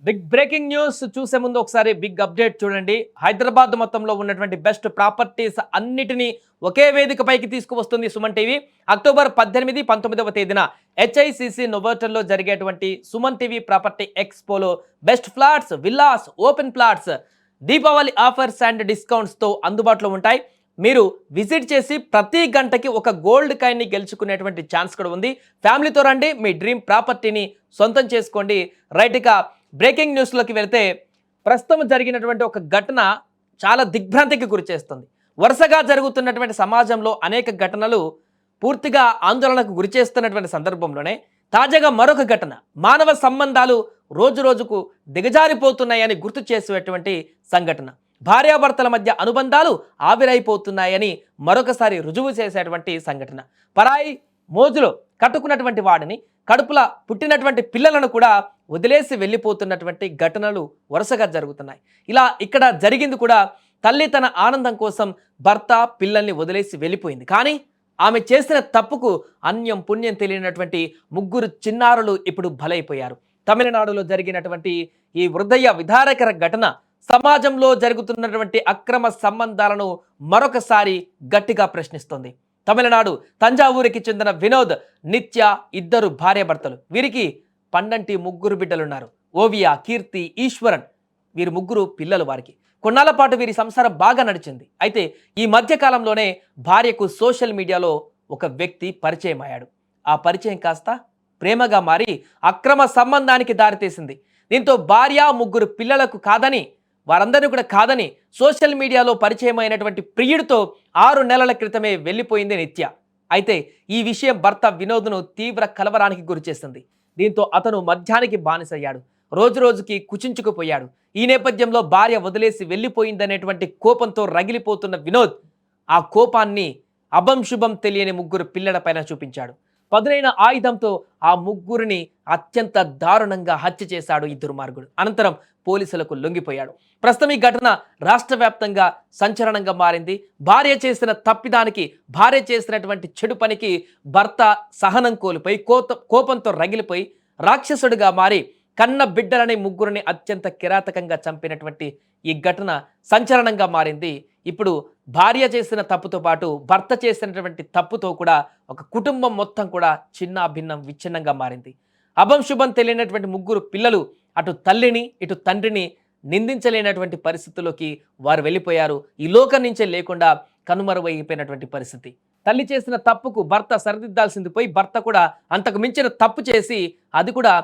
Big breaking news చూసే ముందు ఒకసారి బిగ్ అప్డేట్ చూడండి. హైదరాబాద్ మొత్తంలో ఉన్నటువంటి బెస్ట్ ప్రాపర్టీస్ అన్నిటినీ ఒకే వేదికపైకి తీసుకువస్తుంది సుమన్ టీవీ. అక్టోబర్ 18, 19వ తేదీన హెచ్ఐసిసి నోవోటల్లో జరిగేటువంటి సుమన్ టీవీ ప్రాపర్టీ ఎక్స్పోలో best flats, villas, open plots, Deepavali offers and డిస్కౌంట్స్తో అందుబాటులో ఉంటాయి. మీరు విజిట్ చేసి ప్రతి గంటకి ఒక గోల్డ్ కాయిన్ని గెలుచుకునేటువంటి ఛాన్స్ కూడా ఉంది. ఫ్యామిలీతో రండి, మీ డ్రీమ్ ప్రాపర్టీని సొంతం చేసుకోండి. రైట్గా బ్రేకింగ్ న్యూస్లోకి వెళ్తే ప్రస్తుతం జరిగినటువంటి ఒక ఘటన చాలా దిగ్భ్రాంతికి గురి చేస్తుంది. వరుసగా జరుగుతున్నటువంటి సమాజంలో అనేక ఘటనలు పూర్తిగా ఆందోళనకు గురి చేస్తున్నటువంటి సందర్భంలోనే తాజాగా మరొక ఘటన మానవ సంబంధాలు రోజు రోజుకు దిగజారిపోతున్నాయని గుర్తు చేసేటువంటి సంఘటన. భార్యాభర్తల మధ్య అనుబంధాలు ఆవిరైపోతున్నాయని మరొకసారి రుజువు చేసేటువంటి సంఘటన. పరాయి మోజులో కట్టుకున్నటువంటి వాడిని, కడుపుల పుట్టినటువంటి పిల్లలను కూడా వదిలేసి వెళ్ళిపోతున్నటువంటి ఘటనలు వరుసగా జరుగుతున్నాయి. ఇలా ఇక్కడ జరిగింది కూడా తల్లి తన ఆనందం కోసం భర్త పిల్లల్ని వదిలేసి వెళ్ళిపోయింది. కానీ ఆమె చేసిన తప్పుకు అన్యం పుణ్యం తెలియనటువంటి ముగ్గురు చిన్నారులు ఇప్పుడు బలైపోయారు. తమిళనాడులో జరిగినటువంటి ఈ హృదయ విదారకర ఘటన సమాజంలో జరుగుతున్నటువంటి అక్రమ సంబంధాలను మరొకసారి గట్టిగా ప్రశ్నిస్తోంది. తమిళనాడు తంజావూరికి చెందిన వినోద్, నిత్య ఇద్దరు భార్యాభర్తలు. వీరికి పండంటి ముగ్గురు బిడ్డలున్నారు. ఓవియా, కీర్తి, ఈశ్వరన్, వీరు ముగ్గురు పిల్లలు. వారికి కొన్నాళ్ల పాటు వీరి సంసారం బాగా నడిచింది. అయితే ఈ మధ్య కాలంలోనే భార్యకు సోషల్ మీడియాలో ఒక వ్యక్తి పరిచయం అయ్యాడు. ఆ పరిచయం కాస్త ప్రేమగా మారి అక్రమ సంబంధానికి దారితీసింది. దీంతో భార్య, ముగ్గురు పిల్లలకు కాదని, వారందరినీ కూడా కాదని సోషల్ మీడియాలో పరిచయం అయినటువంటి ప్రియుడితో 6 నెలల క్రితమే వెళ్ళిపోయింది నిత్య. అయితే ఈ విషయం భర్త వినోద్ను తీవ్ర కలవరానికి గురిచేసింది. దీంతో అతను మద్యానికి బానిసయ్యాడు. రోజు రోజుకి కుచించుకుపోయాడు. ఈ నేపథ్యంలో భార్య వదిలేసి వెళ్ళిపోయిందనేటువంటి కోపంతో రగిలిపోతున్న వినోద్ ఆ కోపాన్ని అభంశుభం తెలియని ముగ్గురు పిల్లలపైన చూపించాడు. పదునైన ఆయుధంతో ఆ ముగ్గురిని అత్యంత దారుణంగా హత్య చేశాడు ఈ దుర్మార్గుడు. అనంతరం పోలీసులకు లొంగిపోయాడు. ప్రస్తుతం ఈ ఘటన రాష్ట్ర వ్యాప్తంగా సంచలనంగా మారింది. భార్య చేసిన తప్పిదానికి, భార్య చేసినటువంటి చెడు పనికి భర్త సహనం కోల్పోయి కోపంతో రగిలిపోయి రాక్షసుడిగా మారి కన్న బిడ్డలని ముగ్గురిని అత్యంత కిరాతకంగా చంపినటువంటి ఈ ఘటన సంచలనంగా మారింది. ఇప్పుడు భార్య చేసిన తప్పుతో పాటు భర్త చేసినటువంటి తప్పుతో కూడా ఒక కుటుంబం మొత్తం కూడా చిన్న భిన్నం విచ్ఛిన్నంగా మారింది. అభంశుభం తెలియనటువంటి ముగ్గురు పిల్లలు అటు తల్లిని ఇటు తండ్రిని నిందించలేనటువంటి పరిస్థితుల్లోకి వారు వెళ్ళిపోయారు. ఈ లోకం నుంచే లేకుండా కనుమరుగైపోయినటువంటి పరిస్థితి. తల్లి చేసిన తప్పుకు భర్త సరిదిద్దాల్సింది పోయి భర్త కూడా అంతకు మించిన తప్పు చేసి, అది కూడా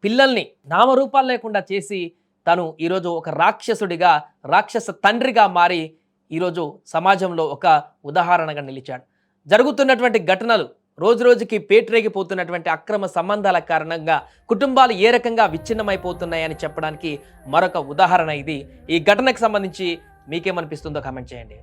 పిల్లల్ని నామరూపాలు లేకుండా చేసి తను ఈరోజు ఒక రాక్షసుడిగా, రాక్షస తండ్రిగా మారి ఈరోజు సమాజంలో ఒక ఉదాహరణగా నిలిచాడు. జరుగుతున్నటువంటి ఘటనలు, రోజు రోజుకి పేటరేగిపోతున్నటువంటి అక్రమ సంబంధాల కారణంగా కుటుంబాలు ఏ రకంగా విచ్ఛిన్నమైపోతున్నాయని చెప్పడానికి మరొక ఉదాహరణ ఇది. ఈ ఘటనకు సంబంధించి మీకేమనిపిస్తుందో కామెంట్ చేయండి.